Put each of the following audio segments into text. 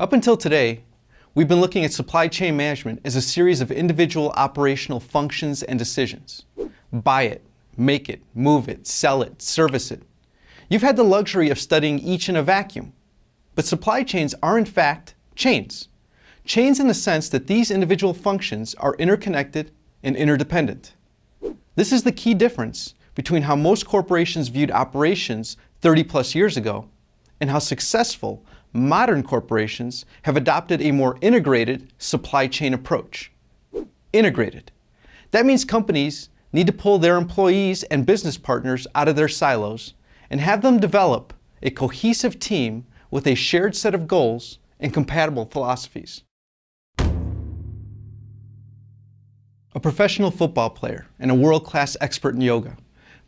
Up until today, we've been looking at supply chain management as a series of individual operational functions and decisions. Buy it, make it, move it, sell it, service it. You've had the luxury of studying each in a vacuum. But supply chains are in fact chains. Chains in the sense that these individual functions are interconnected and interdependent. This is the key difference between how most corporations viewed operations 30+ years ago and how successful modern corporations have adopted a more integrated supply chain approach. Integrated. That means companies need to pull their employees and business partners out of their silos and have them develop a cohesive team with a shared set of goals and compatible philosophies. A professional football player and a world-class expert in yoga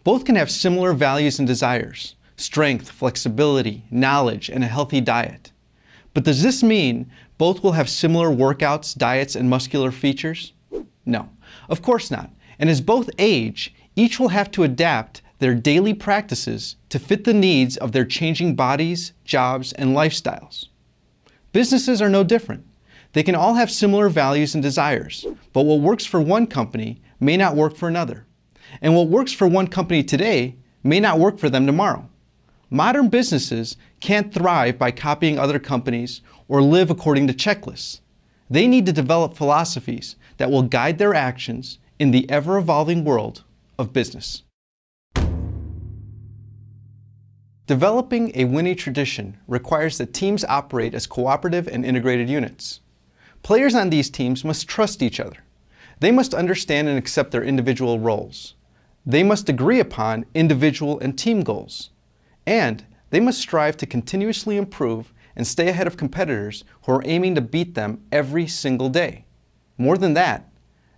both can have similar values and desires: strength, flexibility, knowledge, and a healthy diet. But does this mean both will have similar workouts, diets, and muscular features? No, of course not. And as both age, each will have to adapt their daily practices to fit the needs of their changing bodies, jobs, and lifestyles. Businesses are no different. They can all have similar values and desires, but what works for one company may not work for another. And what works for one company today may not work for them tomorrow. Modern businesses can't thrive by copying other companies or live according to checklists. They need to develop philosophies that will guide their actions in the ever-evolving world of business. Developing a winning tradition requires that teams operate as cooperative and integrated units. Players on these teams must trust each other. They must understand and accept their individual roles. They must agree upon individual and team goals. And they must strive to continuously improve and stay ahead of competitors who are aiming to beat them every single day. More than that,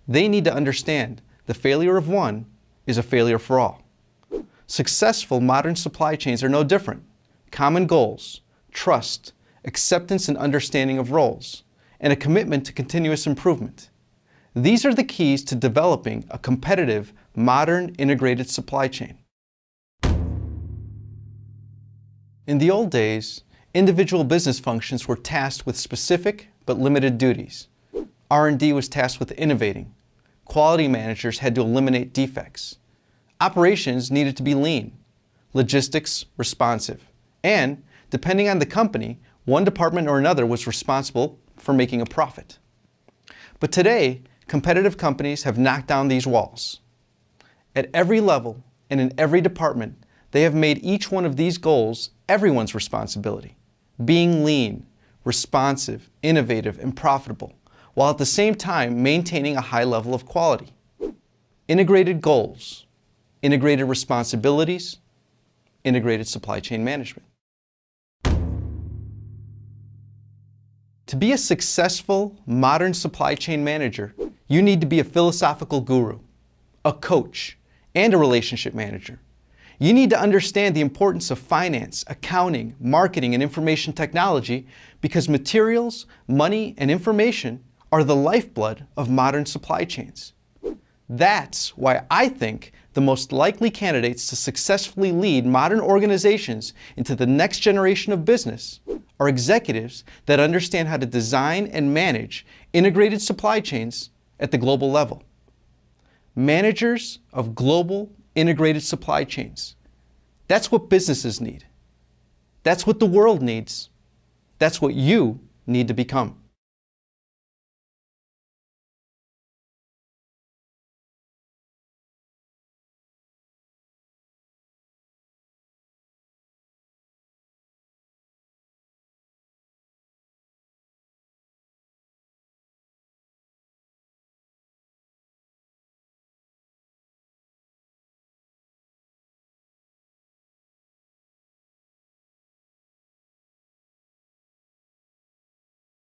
they need to understand the failure of one is a failure for all. Successful modern supply chains are no different. Common goals, trust, acceptance and understanding of roles, and a commitment to continuous improvement. These are the keys to developing a competitive, modern, integrated supply chain. In the old days, individual business functions were tasked with specific but limited duties. R&D was tasked with innovating. Quality managers had to eliminate defects. Operations needed to be lean. Logistics responsive. And, depending on the company, one department or another was responsible for making a profit. But today, competitive companies have knocked down these walls. At every level and in every department, they have made each one of these goals everyone's responsibility. Being lean, responsive, innovative, and profitable, while at the same time maintaining a high level of quality. Integrated goals, integrated responsibilities, integrated supply chain management. To be a successful, modern supply chain manager, you need to be a philosophical guru, a coach, and a relationship manager. You need to understand the importance of finance, accounting, marketing, and information technology because materials, money, and information are the lifeblood of modern supply chains. That's why I think the most likely candidates to successfully lead modern organizations into the next generation of business are executives that understand how to design and manage integrated supply chains at the global level. Managers of global integrated supply chains. That's what businesses need. That's what the world needs. That's what you need to become.